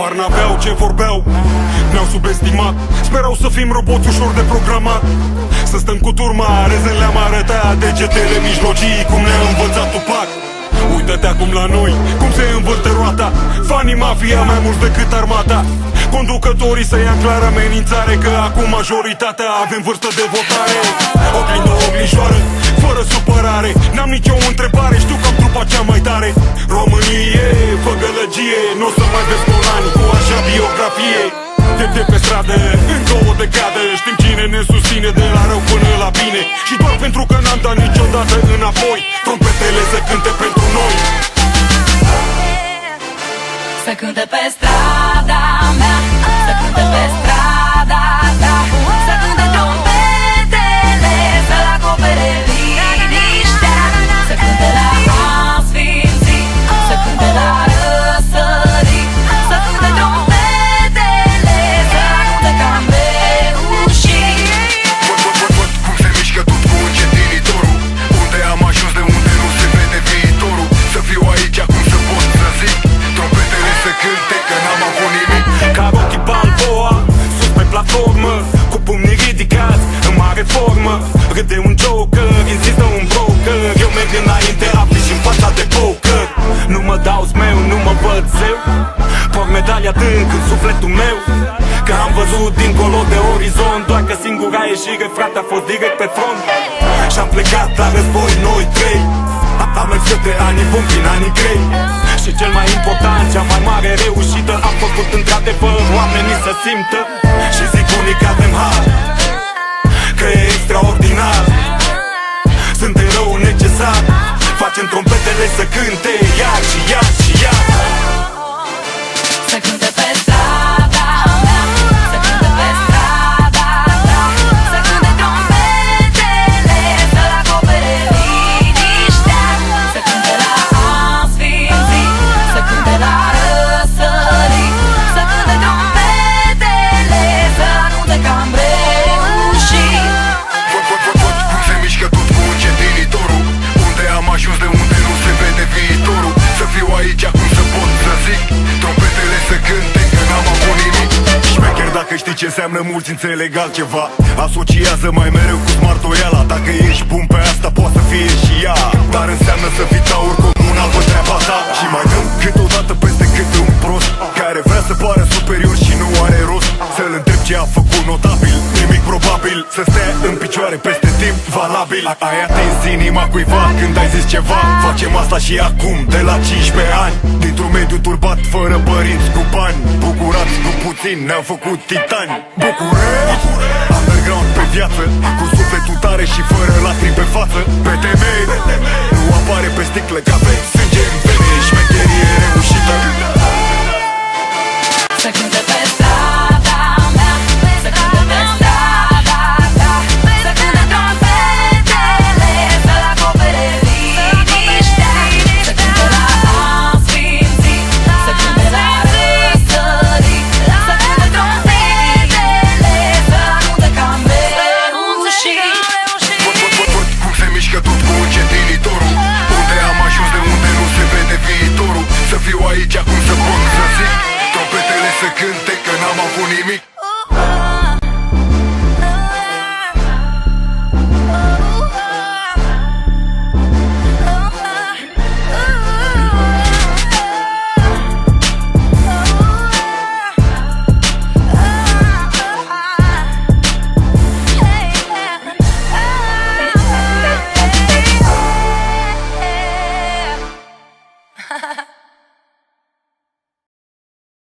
Habar n-aveau ce vorbeau, ne-au subestimat. Sperau să fim roboți ușor de programat, să stăm cu turma, rezen le-am arătat degetele mijlocii, cum ne-a învățat Tupac. Uită-te acum la noi, cum se învârte roata, fanii mafia mai mulți decât armata. Conducătorii să ia clar amenințare, că acum majoritatea avem vârstă de votare. Oglindă, oglinjoară, fără supărare, n-am nicio întrebare, știu că am trupa cea mai tare. Românie, fă gălăgie, n-o să mai vezi Polani cu așa biografie. De pe stradă, în 2 decade, știm cine ne susține de la rău până la bine. Și doar pentru că n-am dat niciodată înapoi, trompetele să cânte pentru noi. Să cânte pe strada mea, să cânte pe strada ta, să cânte trompetele, să-l acopere liniștea, să cânte la asfințit, să cânte la răsărit, să cânte trompetele, să-l acunte ca reușit. Văd cum se mișcă tot cu încetinitorul, unde am ajuns, de unde nu se vede viitorul. Să fiu aici acum să pot să zic, trompetele să cânte, că n-am avut nimic. Ca Rocky Balboa, sus pe platformă, cu pumnii ridicați, în mare formă. Râde un joker, insistă un broker, eu merg înainte, afli și-n fața de poker. Nu mă dau smeu, nu mă văd zeu, porc medalia adânc în sufletul meu. Că am văzut dincolo de orizont, doar că singura ieșire, frate, a fost direct pe front. Și-am plecat la război noi trei, am mers către anii buni prin anii grei. Și cel mai important, cea mai mare reușită, am făcut într-adevăr oamenii să simtă. Și zic unii că avem har, că e extraordinar, suntem rău necesar, facem trompetele să cânte iar și iar și iar. Să cânte pe strada mea, să cânte pe strada ta, să cânte trompetele, să-l acopere liniștea, să cânte la asfințit, să cânte la răsărit, să cânte trompetele, să-l acunte că am reușit. Văd cum se mișcă tot cu încetinitorul, unde am ajuns, de unde nu se vede viitorul. Să fiu aici acum să pot să zic, trompetele să cânte, că n-am avut nimic. Șmecher, dacă știi ce înseamnă, mulți înțeleg altceva. Asociază mai mereu cu smartoiala, dacă ești bun pe asta poate să fie și ea, dar înseamnă să fii taur comunal pe treaba ta. Și mai dăm câteodată peste câte un prost care vrea să pară superior și nu are rost. Să-l întreb ce a făcut notabil, nimic probabil, să stea în picioare peste timp valabil. Ai atins inima cuiva când ai zis ceva, facem asta și acum, de la 15 ani. Dintr-un mediu turbat, fără părinți, cu bani, bucurați cu puțin, ne-au făcut titani. București, underground pe viață, cu sufletul tare și fără lacrimi pe față. PTM, nu apare pe sticle, că avem sânge în vene, șmecherie reușită. Să cânte pe